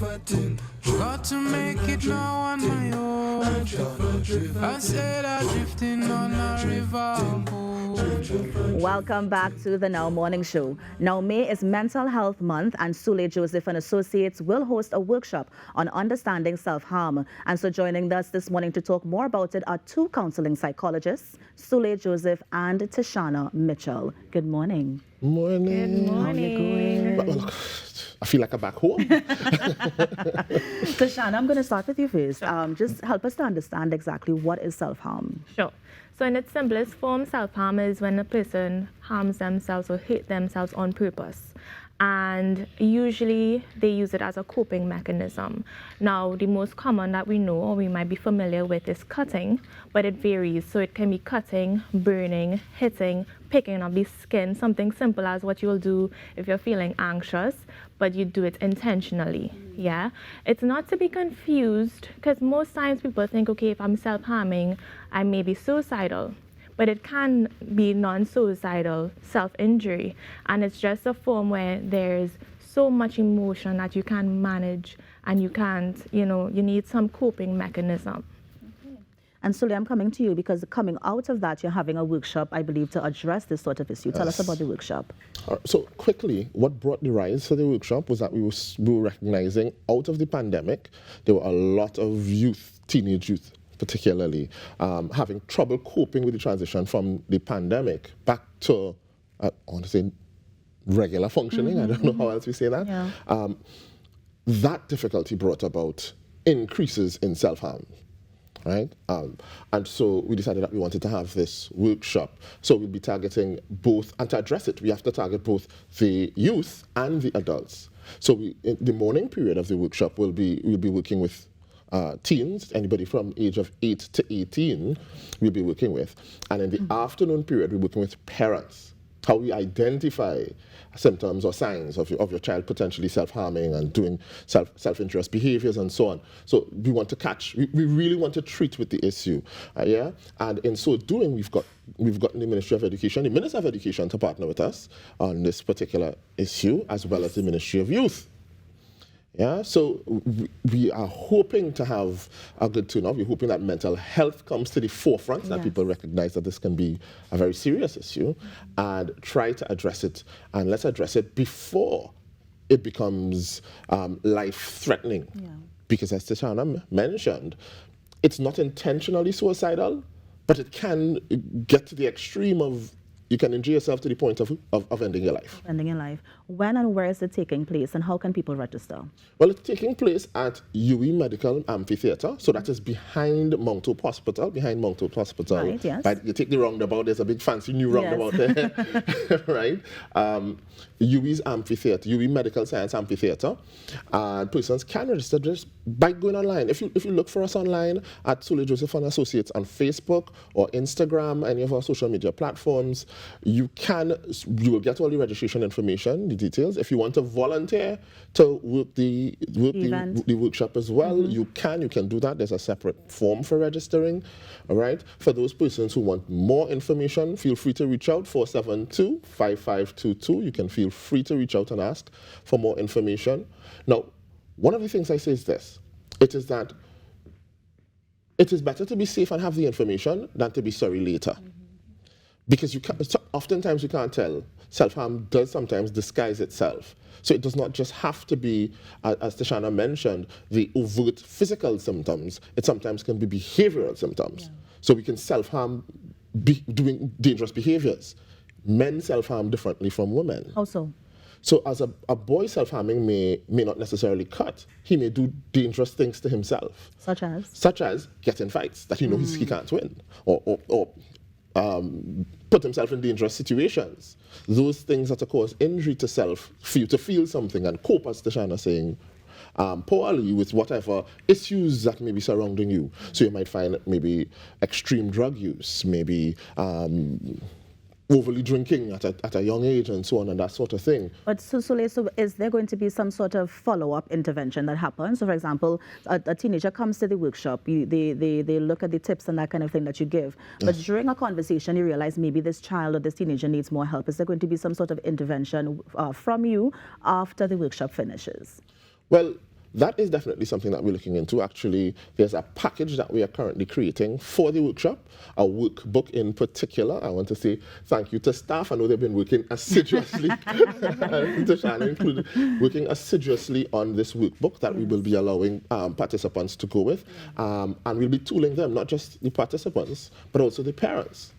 Got to make it now on my own. I said I'm drifting on a river. Welcome back to the Now Morning Show. Now, May is Mental Health Month, and Sule Joseph and Associates will host a workshop on understanding self-harm. And so joining us this morning to talk more about it are two counseling psychologists, Sule Joseph and Tishanna Mitchell. Good morning. Morning. Good morning. How are you going? I feel like I'm back home. Tishanna, I'm going to start with you first. Just help us to understand exactly what is self-harm. Sure. So in its simplest form, self-harm is when a person harms themselves or hurt themselves on purpose. And usually they use it as a coping mechanism. Now, the most common that we know or we might be familiar with is cutting, but it varies. So it can be cutting, burning, hitting, picking up the skin, something simple as what you'll do if you're feeling anxious, but you do it intentionally, yeah? It's not to be confused, because most times people think, okay, if I'm self-harming, I may be suicidal. But it can be non-suicidal self-injury, and it's just a form where there's so much emotion that you can't manage, and you can't, you need some coping mechanism. And Sule, I'm coming to you because coming out of that, you're having a workshop, I believe, to address this sort of issue. Tell us about the workshop. So quickly, what brought the rise for the workshop was that we were recognizing out of the pandemic, there were a lot of youth, teenage youth, particularly, having trouble coping with the transition from the pandemic back to, I want to say, regular functioning. I don't know how else we say that. Yeah. That difficulty brought about increases in self-harm. Right? And so we decided that we wanted to have this workshop. So we'll be targeting both, and to address it, we have to target both the youth and the adults. So in the morning period of the workshop, we'll be working with teens, anybody from age of 8 to 18 we'll be working with. And in the afternoon period, we're working with parents, how we identify symptoms or signs of your child potentially self-harming and doing self-injurious behaviors and so on. So we want to catch, we really want to treat with the issue, yeah? And in so doing, we've gotten the Ministry of Education, the Minister of Education to partner with us on this particular issue, as well as the Ministry of Youth. Yeah, so we are hoping to have a good turnout. We're hoping that mental health comes to the forefront, that people recognize that this can be a very serious issue, and try to address it. And let's address it before it becomes life-threatening. Yeah. Because as Tishanna mentioned, it's not intentionally suicidal, but it can get to the extreme of you can injure yourself to the point of ending your life. Ending your life. When and where is it taking place, and how can people register? Well, it's taking place at UWI Medical Amphitheatre. So that is behind Mount Hope Hospital, Right, yes. Right, you take the roundabout, there's a big fancy new roundabout there, right? UWI's Amphitheatre, UWI Medical Sciences Amphitheatre. Persons can register just by going online. If you look for us online at Sule Joseph and Associates on Facebook or Instagram, any of our social media platforms, you will get all the registration information, the details. If you want to volunteer to work the workshop as well, you can do that. There's a separate form for registering. All right. For those persons who want more information, feel free to reach out, 472-5522. You can feel free to reach out and ask for more information. Now, one of the things I say is this. It is that it is better to be safe and have the information than to be sorry later. Because oftentimes you can't tell. Self-harm does sometimes disguise itself. So it does not just have to be, as Tishanna mentioned, the overt physical symptoms. It sometimes can be behavioral symptoms. Yeah. So we can self-harm doing dangerous behaviors. Men self-harm differently from women. How so? So as a boy self-harming may not necessarily cut. He may do dangerous things to himself. Such as? Such as get in fights that he knows he can't win. Or put himself in dangerous situations. Those things that cause injury to self, for you to feel something and cope, as Tishanna saying, poorly with whatever issues that may be surrounding you. So you might find maybe extreme drug use, maybe overly drinking at a young age and so on and that sort of thing. But so is there going to be some sort of follow-up intervention that happens? So for example, a teenager comes to the workshop, they look at the tips and that kind of thing that you give, but during a conversation you realize maybe this child or this teenager needs more help. Is there going to be some sort of intervention from you after the workshop finishes? Well, that is definitely something that we're looking into. Actually, there's a package that we are currently creating for the workshop, a workbook in particular. I want to say thank you to staff. I know they've been working assiduously, Tishanna included, working assiduously on this workbook that we will be allowing participants to go with. And we'll be tooling them, not just the participants, but also the parents.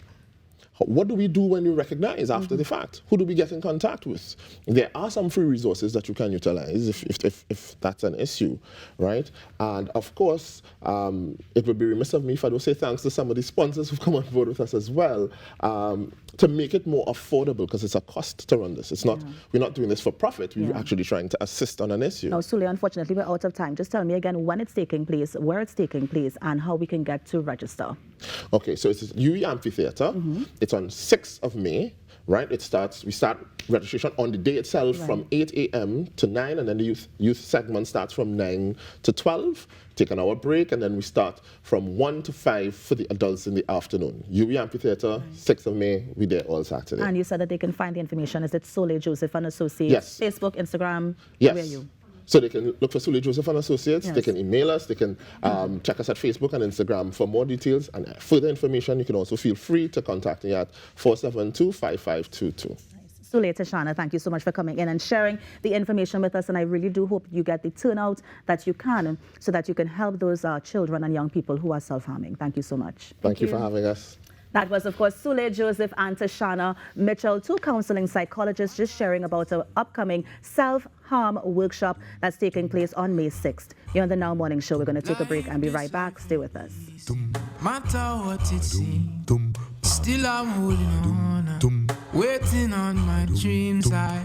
What do we do when we recognize after the fact? Who do we get in contact with? There are some free resources that you can utilize if that's an issue, right? And of course, it would be remiss of me if I don't say thanks to some of the sponsors who've come on board with us as well, to make it more affordable, because it's a cost to run this. It's not, we're not doing this for profit. We're actually trying to assist on an issue. Now, Sule, unfortunately, we're out of time. Just tell me again when it's taking place, where it's taking place, and how we can get to register. Okay, so it's UWI Amphitheatre. It's on 6th of May, right? We start registration on the day itself from 8 a.m. to 9, and then the youth segment starts from 9 to 12. Take an hour break, and then we start from 1 to 5 for the adults in the afternoon. UWI Amphitheatre, 6th of May, we're there all Saturday. And you said that they can find the information. Is it Sule Joseph and Associates? Yes. Facebook, Instagram? Yes. Where are you? So they can look for Sule Joseph and Associates. They can email us. They can check us at Facebook and Instagram for more details and further information. You can also feel free to contact me at 472-5522. Sule, Tishanna, thank you so much for coming in and sharing the information with us. And I really do hope you get the turnout that you can, so that you can help those children and young people who are self-harming. Thank you so much. Thank you for having us. That was, of course, Sule Joseph and Tishanna Mitchell, two counseling psychologists, just sharing about an upcoming self-harm workshop that's taking place on May 6th. You're on the Now Morning Show. We're going to take a break and be right back. Stay with us. Matter what it seems, still I'm holding on, waiting on my dreams. I